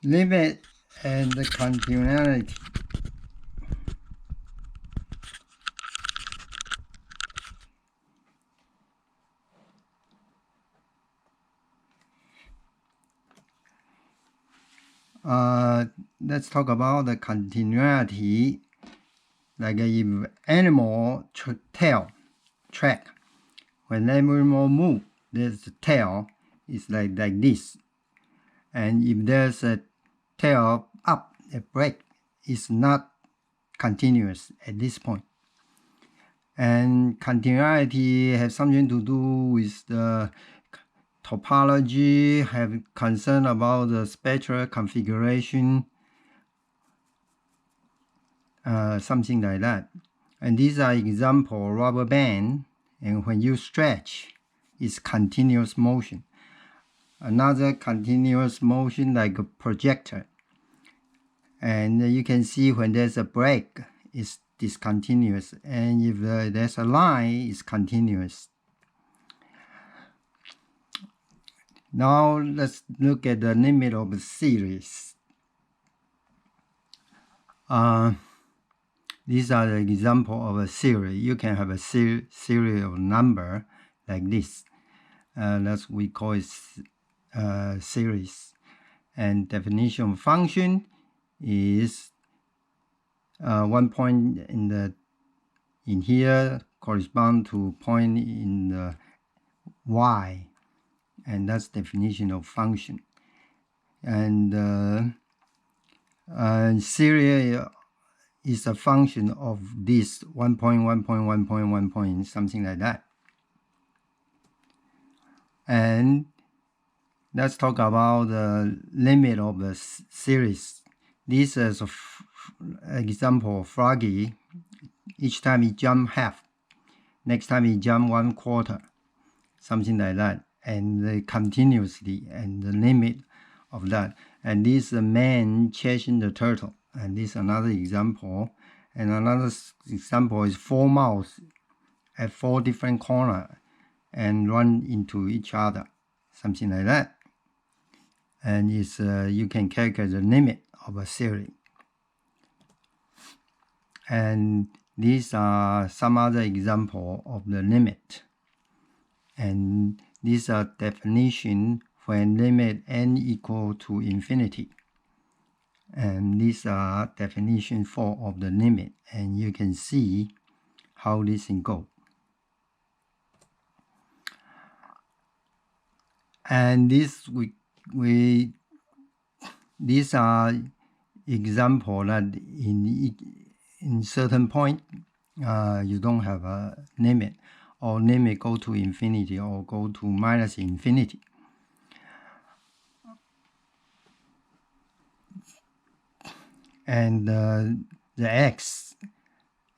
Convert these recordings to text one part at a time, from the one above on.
limit and the continuity. Let's talk about the continuity. Like if animal tail track, when animal move, there's a tail is like this, and if there's a tail up, a break is not continuous at this point. And continuity has something to do with the topology, have concern about the spectral configuration, something like that. And these are example rubber band, and when you stretch, it's continuous motion. Another continuous motion like a projector. And you can see when there's a break, it's discontinuous. And if there's a line, it's continuous. Now let's look at the limit of a series. These are the example of a series. You can have a series of number like this. That's we call it series. And definition of function is one point in here correspond to point in the y, and that's definition of function. And series is a function of this 1 point, 1 point, 1 point, 1 point, something like that. And let's talk about the limit of the series. This is an example of Froggy. Each time he jump half, next time he jump 1/4, something like that, and continuously, and the limit of that. And this man chasing the turtle, and this is another example. And another example is 4 mouse at 4 different corners and run into each other, something like that. And it's you can calculate the limit of a series. And these are some other example of the limit. And these are definition when limit n equal to infinity. And these are definition 4 of the limit. And you can see how this thing go. And this these are example that in certain point you don't have a limit, or limit go to infinity or go to minus infinity. And the x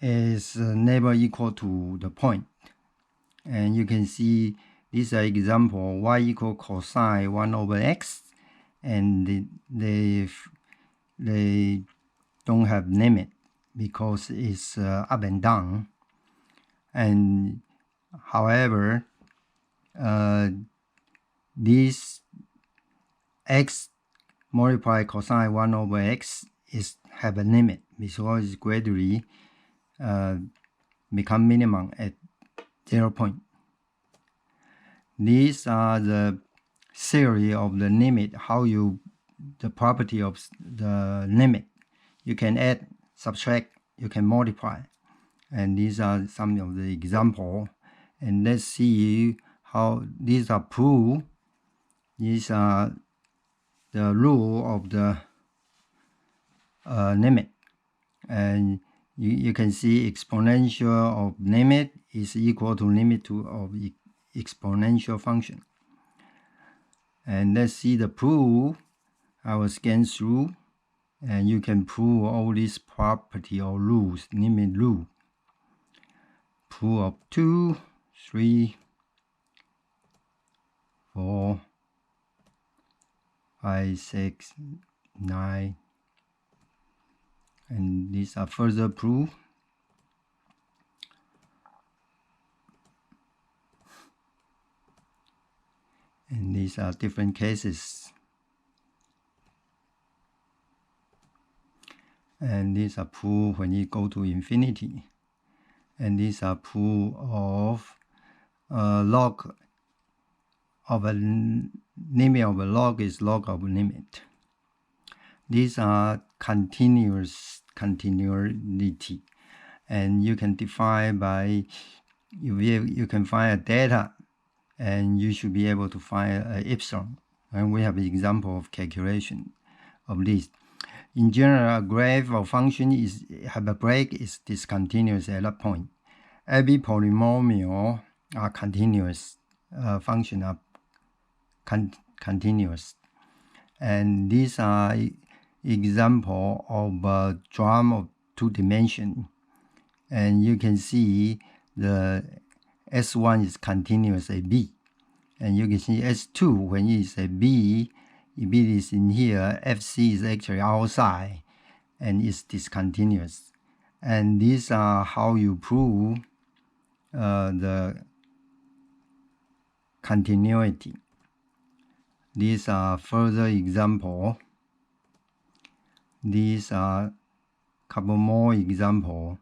is never equal to the point. And you can see this example, y equal cosine 1 over x, and they don't have limit because it's up and down. And however, this x multiplied cosine 1 over x is have a limit because it's gradually become minimum at 0 point. These are the theory of the limit, how you the property of the limit. You can add, subtract, you can multiply. And these are some of the example. And let's see how these are proved. These are the rule of the limit. And you can see exponential of limit is equal to limit of exponential function. And let's see the proof. I will scan through, and you can prove all these property or rules, limit rule. Proof of 2, 3, 4, 5, 6, 9, and these are further proof. And these are different cases. And these are proof when you go to infinity. And these are proof of log of a limit of a log is log of limit. These are continuity, and you can define by you can find a data, and you should be able to find a epsilon. And we have an example of calculation of this. In general, a graph or function have a break is discontinuous at that point. Every polynomial are continuous. Function are continuous, and these are example of a drum of 2 dimension, and you can see the S1 is continuous at B, and you can see S2 when it is at B, if it is in here, FC is actually outside and it's discontinuous. And these are how you prove the continuity. These are further example. These are couple more example,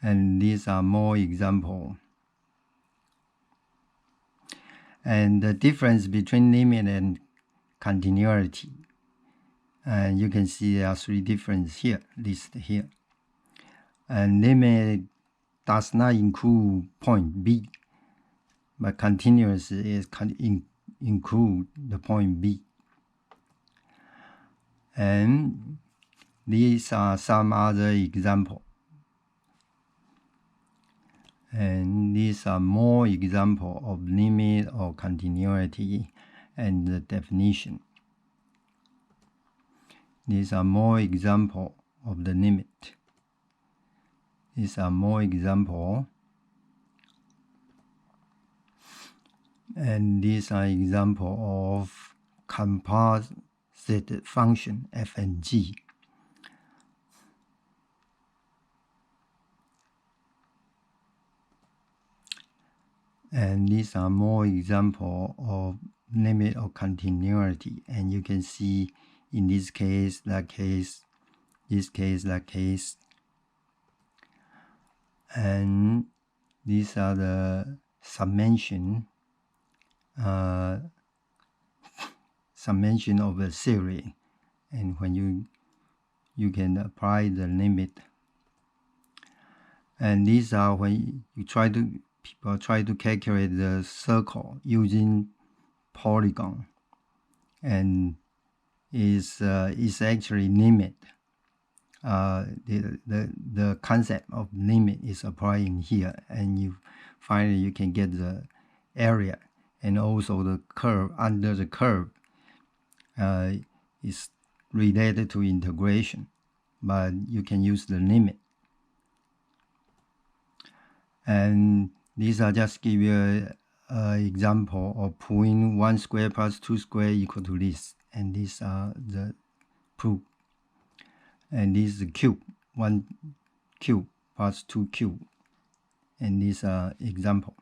and these are more example. And the difference between limit and continuity, and you can see there are 3 differences here, listed here. And limit does not include point B, but continuous is include the point B. And these are some other examples. And these are more examples of limit or continuity and the definition. These are more examples of the limit. These are more examples. And these are examples of composite function f and g. And these are more examples of limit of continuity. And you can see in this case, that case, this case, that case. And these are the summation of a series. And when you can apply the limit. And these are when you people try to calculate the circle using polygon, and is actually limit. The concept of limit is applying here, and you finally you can get the area, and also the curve under the curve is related to integration, but you can use the limit. And these are just give you an example of proving 1 square plus 2 square equal to this. And these are the proof. And this is the cube, 1 cube plus 2 cube. And these are example.